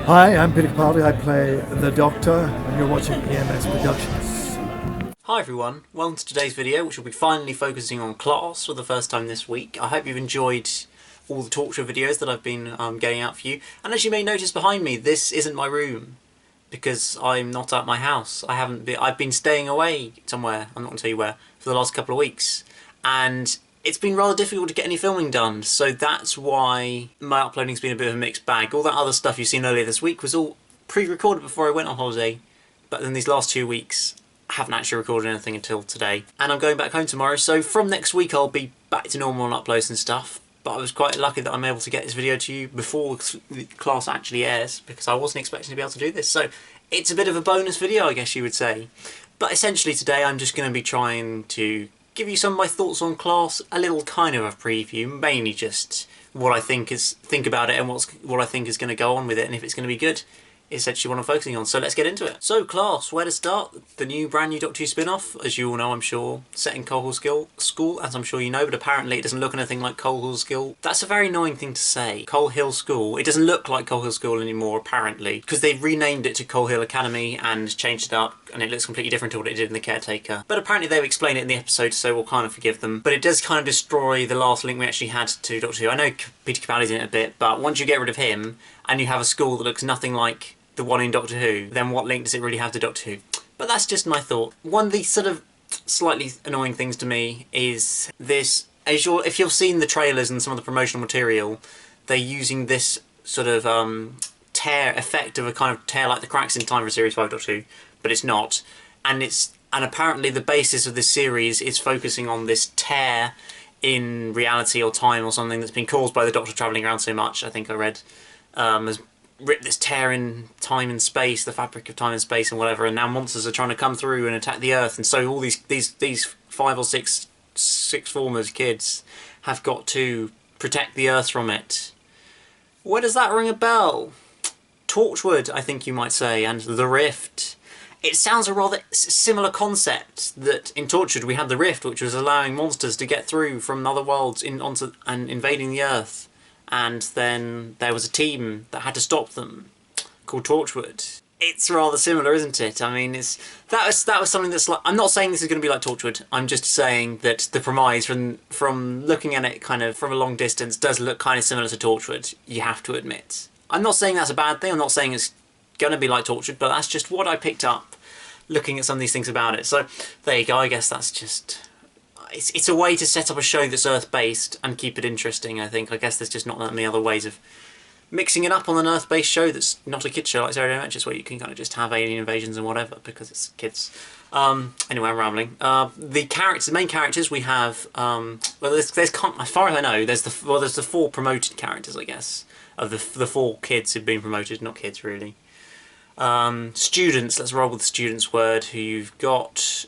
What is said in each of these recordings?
Hi, I'm Peter Capaldi. I play the Doctor, and you're watching EMS Productions. Hi everyone, welcome to today's video, which will be finally focusing on Class for the first time this week. I hope you've enjoyed all the talk show videos that I've been getting out for you. And as you may notice behind me, this isn't my room, because I'm not at my house. I've been staying away somewhere, I'm not going to tell you where, for the last couple of weeks. And it's been rather difficult to get any filming done, so that's why my uploading's been a bit of a mixed bag. All that other stuff you've seen earlier this week was all pre-recorded before I went on holiday, but in these last 2 weeks I haven't actually recorded anything until today. And I'm going back home tomorrow, so from next week I'll be back to normal on uploads and stuff. But I was quite lucky that I'm able to get this video to you before the class actually airs, because I wasn't expecting to be able to do this. So it's a bit of a bonus video, I guess you would say. But essentially today I'm just going to be trying to give you some of my thoughts on Class, a little kind of a preview, mainly just what I think about it and what I think is going to go on with it, and if it's going to be good is essentially what I'm focusing on. So let's get into it. So Class, where to start? The brand new Doctor Who spin-off, as you all know I'm sure, set in Coal Hill School, as I'm sure you know, but apparently it doesn't look anything like Coal Hill School. That's a very annoying thing to say. Coal Hill School. It doesn't look like Coal Hill School anymore, apparently, because they've renamed it to Coal Hill Academy and changed it up, and it looks completely different to what it did in The Caretaker. But apparently they've explained it in the episode, so we'll kind of forgive them. But it does kind of destroy the last link we actually had to Doctor Who. I know Peter Capaldi's in it a bit, but once you get rid of him, and you have a school that looks nothing like the one in Doctor Who, then what link does it really have to Doctor Who? But that's just my thought. One of the sort of slightly annoying things to me is this, if you've seen the trailers and some of the promotional material, they're using this sort of tear effect of a kind of tear like the cracks in time for Series 5 Doctor Who, but it's not. And apparently the basis of this series is focusing on this tear in reality or time or something that's been caused by the Doctor travelling around so much, I think I read, has ripped this tear in time and space, the fabric of time and space and whatever, and now monsters are trying to come through and attack the Earth, and so all these 5 or 6 formers kids have got to protect the Earth from it. Where does that ring a bell? Torchwood, I think you might say, and the Rift. It sounds a rather similar concept, that in Torchwood we had the Rift, which was allowing monsters to get through from other worlds onto and invading the Earth. And then there was a team that had to stop them, called Torchwood. It's rather similar, isn't it? I mean, that was something that's like... I'm not saying this is going to be like Torchwood. I'm just saying that the premise, from looking at it kind of from a long distance, does look kind of similar to Torchwood, you have to admit. I'm not saying that's a bad thing. I'm not saying it's going to be like Torchwood, but that's just what I picked up looking at some of these things about it. So there you go. I guess that's just... It's a way to set up a show that's Earth-based and keep it interesting, I think. I guess there's just not that many other ways of mixing it up on an Earth-based show that's not a kids show like Zero Dimensions, where you can kind of just have alien invasions and whatever, because it's kids. Anyway, I'm rambling. The main characters, we have... well, there's as far as I know, there's the 4 promoted characters, I guess, of the 4 kids who've been promoted. Not kids, really. Students, let's roll with the students word, who you've got...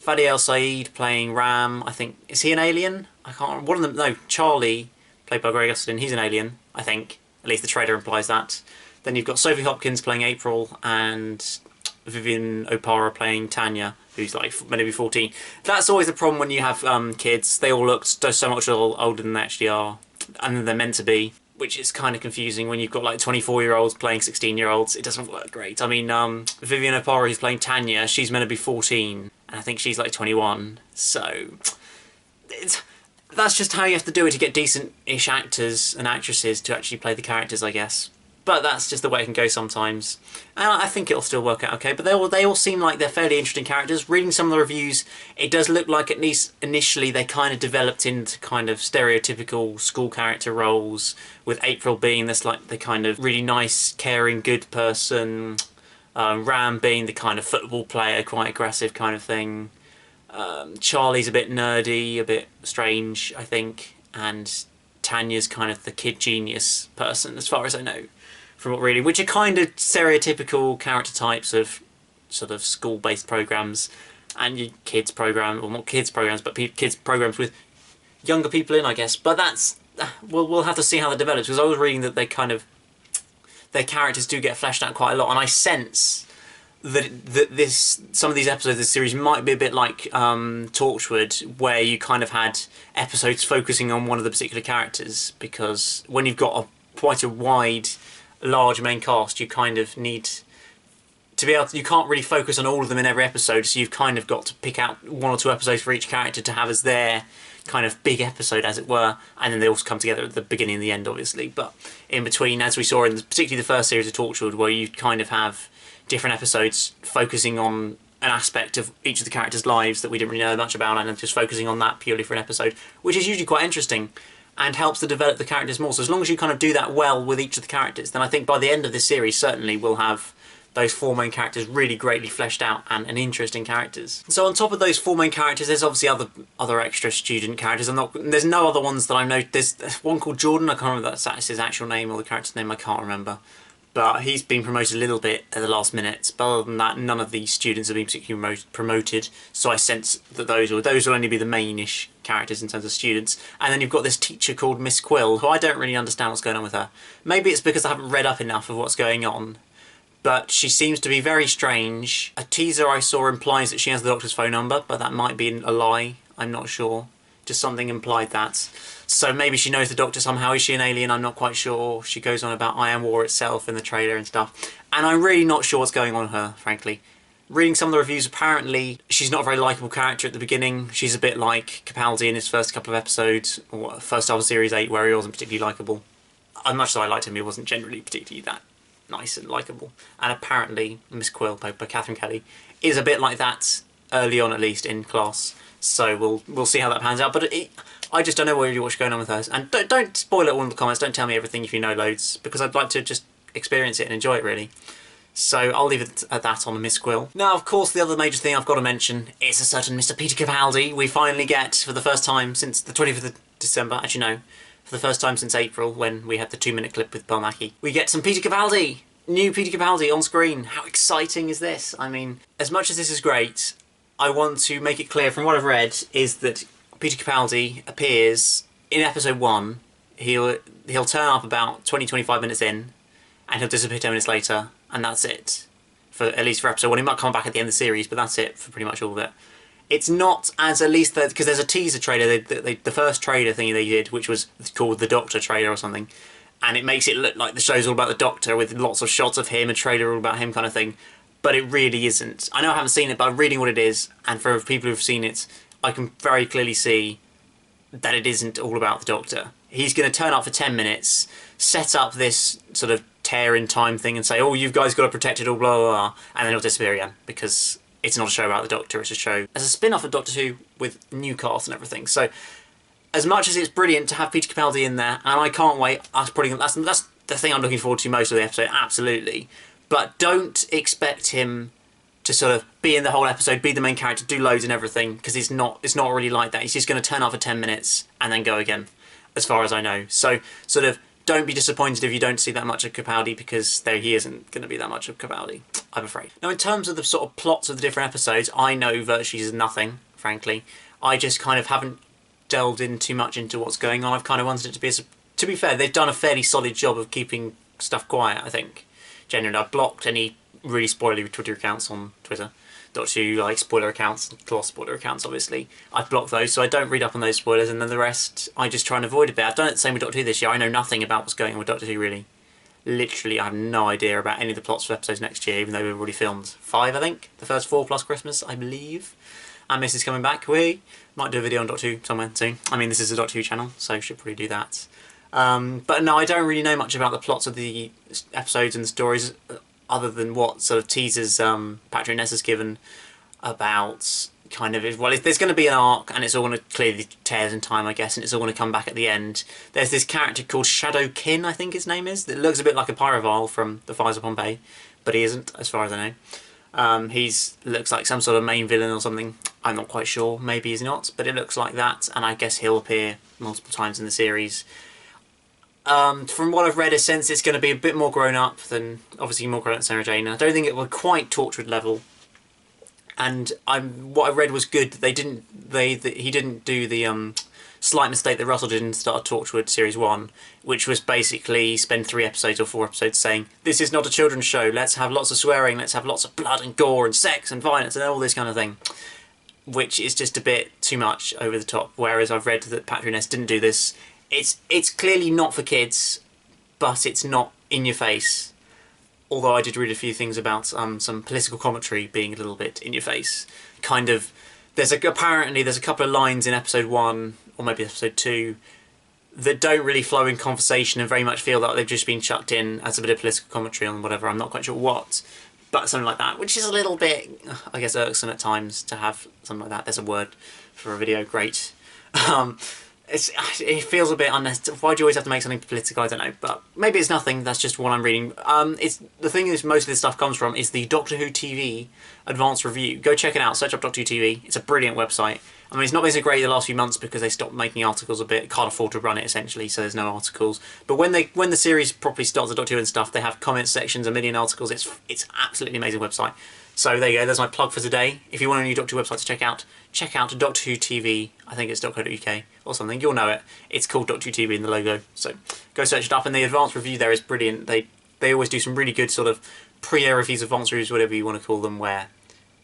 Fadi El Said playing Ram, I think. Is he an alien? I can't remember. One of them, no, Charlie, played by Greg Gustin, he's an alien, I think. At least the trailer implies that. Then you've got Sophie Hopkins playing April, and Vivian Opara playing Tanya, who's like maybe 14. That's always the problem when you have kids. They all look so much older than they actually are, and they're meant to be, which is kind of confusing when you've got like 24-year-olds playing 16-year-olds. It doesn't work great. I mean, Vivian Opara, who's playing Tanya, she's meant to be 14. And I think she's like 21, so that's just how you have to do it to get decent-ish actors and actresses to actually play the characters, I guess. But that's just the way it can go sometimes. And I think it'll still work out okay, but they all seem like they're fairly interesting characters. Reading some of the reviews, it does look like at least initially they kind of developed into kind of stereotypical school character roles, with April being this like the kind of really nice, caring, good person, Ram being the kind of football player, quite aggressive kind of thing. Charlie's a bit nerdy, a bit strange, I think. And Tanya's kind of the kid genius person, as far as I know, from what really, which are kind of stereotypical character types of sort of school-based programs and your kids program, or not kids programs, but kids programs with younger people in, I guess. But that's we'll have to see how that develops, because I was reading that they kind of their characters do get fleshed out quite a lot, and I sense that some of these episodes of the series might be a bit like Torchwood, where you kind of had episodes focusing on one of the particular characters, because when you've got quite a wide large main cast, you kind of need to be able to, you can't really focus on all of them in every episode, so you've kind of got to pick out 1 or 2 episodes for each character to have as their kind of big episode, as it were, and then they also come together at the beginning and the end, obviously. But in between, as we saw in particularly the first series of Torchwood, where you kind of have different episodes focusing on an aspect of each of the characters' lives that we didn't really know much about, and just focusing on that purely for an episode, which is usually quite interesting and helps to develop the characters more. So as long as you kind of do that well with each of the characters, then I think by the end of this series, certainly we'll have those 4 main characters really greatly fleshed out and interesting characters. So on top of those 4 main characters, there's obviously other extra student characters. There's no other ones that I know. There's one called Jordan. I can't remember if that's his actual name or the character's name. I can't remember. But he's been promoted a little bit at the last minute. But other than that, none of these students have been particularly promoted. So I sense that those will only be the main-ish characters in terms of students. And then you've got this teacher called Miss Quill, who I don't really understand what's going on with her. Maybe it's because I haven't read up enough of what's going on, but she seems to be very strange. A teaser I saw implies that she has the Doctor's phone number, but that might be a lie. I'm not sure. Just something implied that. So maybe she knows the Doctor somehow. Is she an alien? I'm not quite sure. She goes on about I Am War itself in the trailer and stuff. And I'm really not sure what's going on with her, frankly. Reading some of the reviews, apparently she's not a very likeable character at the beginning. She's a bit like Capaldi in his first couple of episodes, or first half of Series 8, where he wasn't particularly likeable. As much as I liked him, he wasn't generally particularly that nice and likeable. And apparently Miss Quill, played by Catherine Kelly, is a bit like that early on, at least in class. So we'll see how that pans out. But I just don't know really what's going on with hers. And don't spoil it all in the comments. Don't tell me everything if you know loads, because I'd like to just experience it and enjoy it, really. So I'll leave it at that on Miss Quill. Now, of course, the other major thing I've got to mention is a certain Mr. Peter Capaldi. We finally get, for the first time since the 25th of December, actually no, for the first time since April, when we had the 2-minute clip with Paul Mackey, we get some Peter Capaldi! New Peter Capaldi on screen. How exciting is this? I mean, as much as this is great, I want to make it clear from what I've read is that Peter Capaldi appears in episode 1. He'll turn up about 20-25 minutes in, and he'll disappear 10 minutes later, and that's it. At least for episode 1. He might come back at the end of the series, but that's it for pretty much all of it. It's not as, at least, because there's a teaser trailer, the first trailer thingy they did, which was called the Doctor trailer or something, and it makes it look like the show's all about the Doctor with lots of shots of him, a trailer all about him kind of thing, but it really isn't. I know I haven't seen it, but I'm reading what it is, and for people who've seen it, I can very clearly see that it isn't all about the Doctor. He's going to turn up for 10 minutes, set up this sort of tear in time thing and say, oh, you guys got to protect it all, blah, blah, blah, and then he'll disappear again, because it's not a show about the Doctor, it's a show as a spin-off of Doctor Who with new cast and everything. So, as much as it's brilliant to have Peter Capaldi in there, and I can't wait, that's the thing I'm looking forward to most of the episode, absolutely. But don't expect him to sort of be in the whole episode, be the main character, do loads and everything, because it's not really like that. He's just going to turn up for 10 minutes and then go again, as far as I know. So, sort of, don't be disappointed if you don't see that much of Capaldi, because he isn't going to be that much of Capaldi, I'm afraid. Now, in terms of the sort of plots of the different episodes, I know virtually nothing, frankly. I just kind of haven't delved in too much into what's going on. I've kind of wanted it to be, to be fair, they've done a fairly solid job of keeping stuff quiet, I think. Generally, I've blocked any really spoilery Twitter accounts on Twitter. Doctor Who, like, spoiler accounts, class spoiler accounts, obviously. I've blocked those, so I don't read up on those spoilers, and then the rest, I just try and avoid a bit. I've done it the same with Doctor Who this year. I know nothing about what's going on with Doctor Who, really. Literally, I have no idea about any of the plots for episodes next year, even though we've already filmed 5, I think. The first 4 plus Christmas, I believe. And Miss is coming back. We might do a video on Doctor Who somewhere soon. I mean, this is a Doctor Who channel, so should probably do that. But no, I don't really know much about the plots of the episodes and the stories, other than what sort of teasers Patrick Ness has given about kind of, well, there's going to be an arc, and it's all going to clearly tears in time, I guess, and it's all going to come back at the end. There's this character called Shadow Kin, I think his name is, that looks a bit like a pyrovile from The Fires of Pompeii, but he isn't, as far as I know. Looks like some sort of main villain or something. I'm not quite sure, maybe he's not, but it looks like that, and I guess he'll appear multiple times in the series. From what I've read, I sense it's going to be a bit more grown up than, obviously more grown up than Sarah Jane. I don't think it will quite Torchwood level. And what I read was good that he didn't do the slight mistake that Russell did in the start of Torchwood Series 1, which was basically spend 3 episodes or 4 episodes saying, this is not a children's show, let's have lots of swearing, let's have lots of blood and gore and sex and violence and all this kind of thing. Which is just a bit too much over the top, whereas I've read that Patrick Ness didn't do this. It's clearly not for kids, but it's not in your face. Although I did read a few things about some political commentary being a little bit in your face. Kind of, apparently there's a couple of lines in episode 1, or maybe episode 2, that don't really flow in conversation and very much feel like they've just been chucked in as a bit of political commentary on whatever, I'm not quite sure what, but something like that, which is a little bit, I guess, irksome at times to have something like that. There's a word for a video, great. It feels a bit unnecessary. Why do you always have to make something political? I don't know, but maybe it's nothing. That's just what I'm reading. The thing is, most of this stuff comes from is the Doctor Who TV advanced review. Go check it out. Search up Doctor Who TV. It's a brilliant website. I mean, it's not been so great the last few months because they stopped making articles a bit. Can't afford to run it essentially, so there's no articles. But when the series properly starts, the Doctor Who and stuff, they have comment sections, a million articles. It's absolutely amazing website. So there you go, there's my plug for today. If you want a new Doctor Who website to check out Doctor Who TV, I think it's .co.uk or something, you'll know it. It's called Doctor Who TV in the logo, so go search it up, and the advanced review there is brilliant. They always do some really good sort of pre-air reviews, advanced reviews, whatever you want to call them, where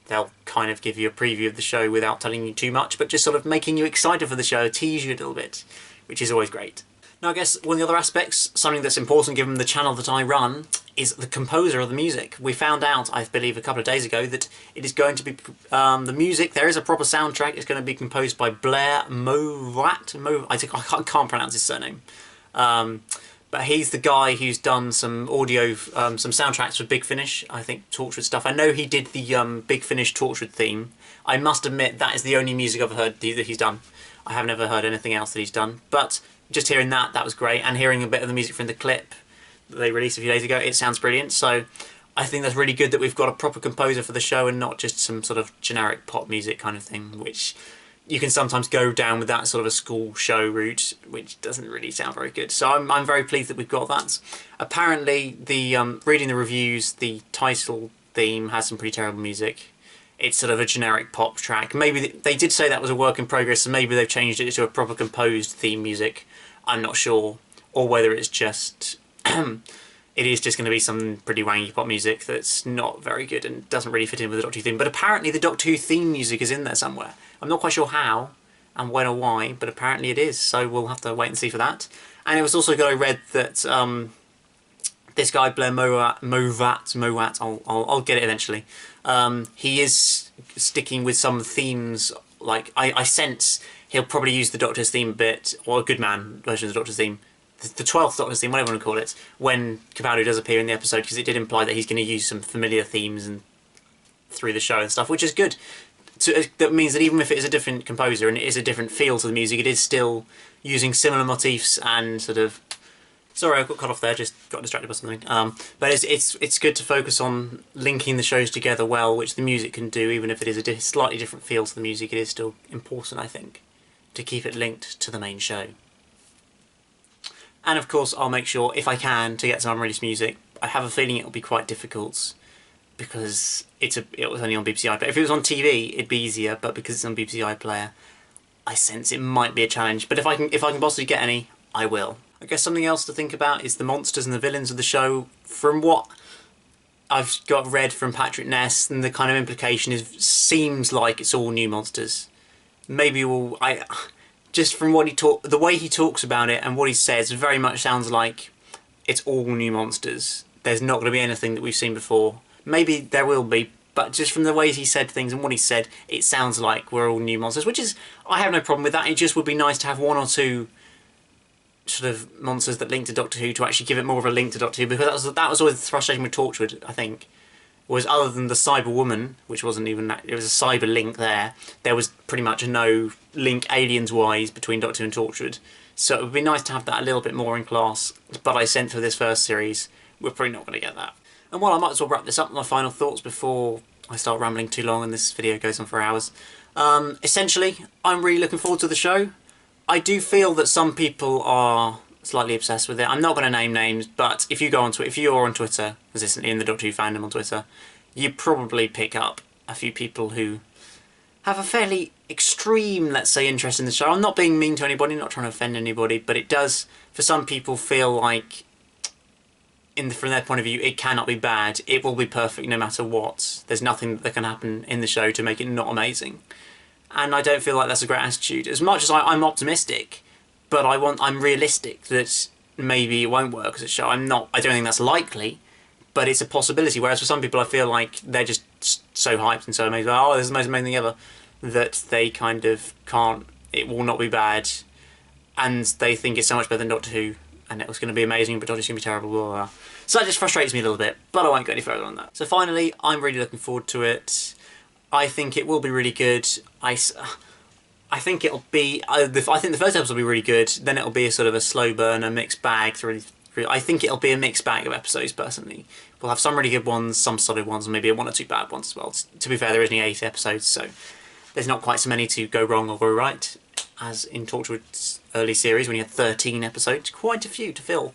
they'll kind of give you a preview of the show without telling you too much, but just sort of making you excited for the show, tease you a little bit, which is always great. Now I guess one of the other aspects, something that's important given the channel that I run, is the composer of the music. We found out, I believe, a couple of days ago that it is going to be, the music, there is a proper soundtrack, it's going to be composed by Blair Mowat. I can't pronounce his surname. But he's the guy who's done some audio, some soundtracks for Big Finish, I think, Torchwood stuff. I know he did the Big Finish Torchwood theme. I must admit that is the only music I've heard that he's done. I have never heard anything else that he's done. But just hearing that was great, and hearing a bit of the music from the clip that they released a few days ago, it sounds brilliant. So I think that's really good that we've got a proper composer for the show and not just some sort of generic pop music kind of thing, which you can sometimes go down with that sort of a school show route, which doesn't really sound very good. So I'm very pleased that we've got that. Apparently, reading the reviews, the title theme has some pretty terrible music. It's sort of a generic pop track. Maybe they did say that was a work in progress, so maybe they've changed it to a proper composed theme music. I'm not sure. Or whether it's just it is just going to be some pretty wangy pop music that's not very good and doesn't really fit in with the Doctor Who theme. But apparently the Doctor Who theme music is in there somewhere. I'm not quite sure how and when or why, but apparently it is. So we'll have to wait and see for that. And it was also good I read that this guy Blair Mowat, I'll get it eventually. He is sticking with some themes. Like I sense he'll probably use the Doctor's theme bit, or a Good Man version of the Doctor's theme, the 12th Doctor's theme, whatever you want to call it, when Capaldi does appear in the episode, because it did imply that he's going to use some familiar themes and through the show and stuff, which is good. That means that even if it is a different composer and it is a different feel to the music, it is still using similar motifs and sort of... Sorry, I got cut off there, just got distracted by something. But it's good to focus on linking the shows together well, which the music can do, even if it is a slightly different feel to the music. It is still important, I think, to keep it linked to the main show. And of course, I'll make sure, if I can, to get some unreleased music. I have a feeling it'll be quite difficult because it was only on BBC iPlayer. If it was on TV, it'd be easier, but because it's on BBC iPlayer, I sense it might be a challenge. But if I can possibly get any, I will. I guess something else to think about is the monsters and the villains of the show. From what I've got read from Patrick Ness, and the kind of implication seems like it's all new monsters. Maybe just from what the way he talks about it and what he says, very much sounds like it's all new monsters. There's not going to be anything that we've seen before. Maybe there will be, but just from the way he said things and what he said, it sounds like we're all new monsters, which is, I have no problem with that. It just would be nice to have one or two sort of monsters that link to Doctor Who to actually give it more of a link to Doctor Who, because that was always the frustration with Torchwood, I think, was other than the cyber woman, which wasn't even that, it was a cyber link there was pretty much no link aliens-wise between Doctor Who and Torchwood. So it would be nice to have that a little bit more in class, but I sense for this first series, we're probably not going to get that. And well, I might as well wrap this up with my final thoughts before I start rambling too long and this video goes on for hours. Essentially, I'm really looking forward to the show. I do feel that some people are slightly obsessed with it. I'm not going to name names, but if you go on Twitter, if you're on Twitter, consistently in the Doctor Who fandom on Twitter, you probably pick up a few people who have a fairly extreme, let's say, interest in the show. I'm not being mean to anybody, not trying to offend anybody, but it does, for some people, feel like, from their point of view, it cannot be bad. It will be perfect no matter what. There's nothing that can happen in the show to make it not amazing. And I don't feel like that's a great attitude. As much as I'm optimistic, but I'm realistic that maybe it won't work as a show. I don't think that's likely, but it's a possibility. Whereas for some people, I feel like they're just so hyped and so amazed. Oh, this is the most amazing thing ever, that they kind of can't. It will not be bad, and they think it's so much better than Doctor Who, and it was going to be amazing, but Doctor's going to be terrible. Blah, blah, blah. So that just frustrates me a little bit, but I won't go any further on that. So finally, I'm really looking forward to it. I think it will be really good. I think it'll be. I think the first episode will be really good. Then it'll be a sort of a slow burn, a mixed bag. I think it'll be a mixed bag of episodes. Personally, we'll have some really good ones, some solid ones, and maybe one or two bad ones as well. To be fair, there is only 8 episodes, so there's not quite so many to go wrong or go right as in Torchwood's early series when you had 13 episodes. Quite a few to fill.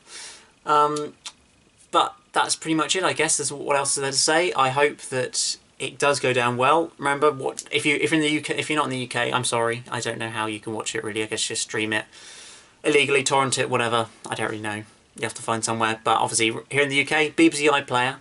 But that's pretty much it, I guess. There's what else is there to say. I hope that it does go down well. Remember, if you're in the UK, if you're not in the UK, I'm sorry. I don't know how you can watch it really. I guess just stream it illegally, torrent it, whatever. I don't really know. You have to find somewhere. But obviously, here in the UK, BBC iPlayer,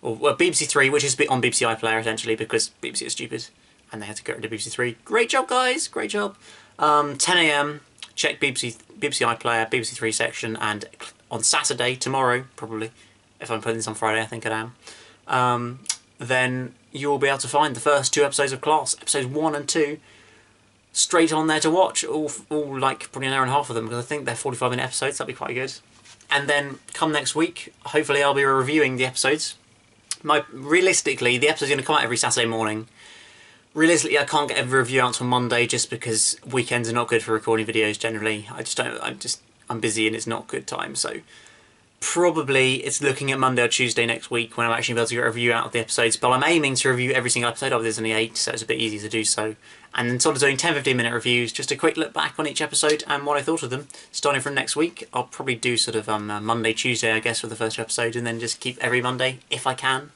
or well, BBC Three, which is on BBC iPlayer essentially because BBC is stupid and they had to get rid of BBC Three. Great job, guys. Great job. 10 AM. Check BBC iPlayer, BBC Three section, and on Saturday, tomorrow, probably, if I'm putting this on Friday, I think I am, then you'll be able to find the first 2 episodes of Class, episodes 1 and 2, straight on there to watch, all like probably an hour and a half of them, because I think they're 45-minute episodes, that'd be quite good. And then, come next week, hopefully I'll be reviewing the episodes. Realistically, the episode's going to come out every Saturday morning. Realistically, I can't get a review out until Monday, just because weekends are not good for recording videos generally. I'm busy and it's not good time, so probably it's looking at Monday or Tuesday next week when I'm actually able to get a review out of the episodes, but I'm aiming to review every single episode. There's only 8, so it's a bit easier to do so. And then sort of doing 10-15 minute reviews, just a quick look back on each episode and what I thought of them. Starting from next week, I'll probably do sort of Monday, Tuesday, I guess, for the first episode, and then just keep every Monday, if I can.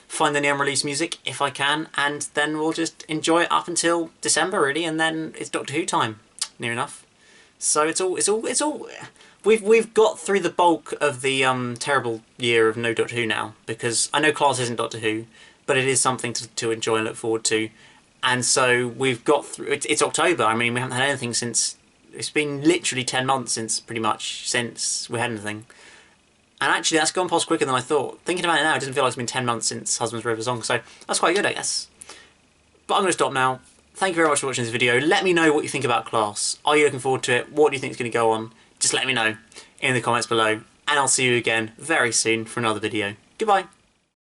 Find any unreleased music, if I can, and then we'll just enjoy it up until December, really, and then it's Doctor Who time, near enough. So it's all. We've got through the bulk of the terrible year of no Doctor Who now, because I know Class isn't Doctor Who, but it is something to enjoy and look forward to, and so we've got through. It's October. I mean, we haven't had anything since. It's been literally 10 months since we had anything, and actually that's gone past quicker than I thought. Thinking about it now, it doesn't feel like it's been 10 months since Husband's River Song, so that's quite good, I guess. But I'm going to stop now. Thank you very much for watching this video. Let me know what you think about Class. Are you looking forward to it? What do you think is going to go on? Just let me know in the comments below. And I'll see you again very soon for another video. Goodbye.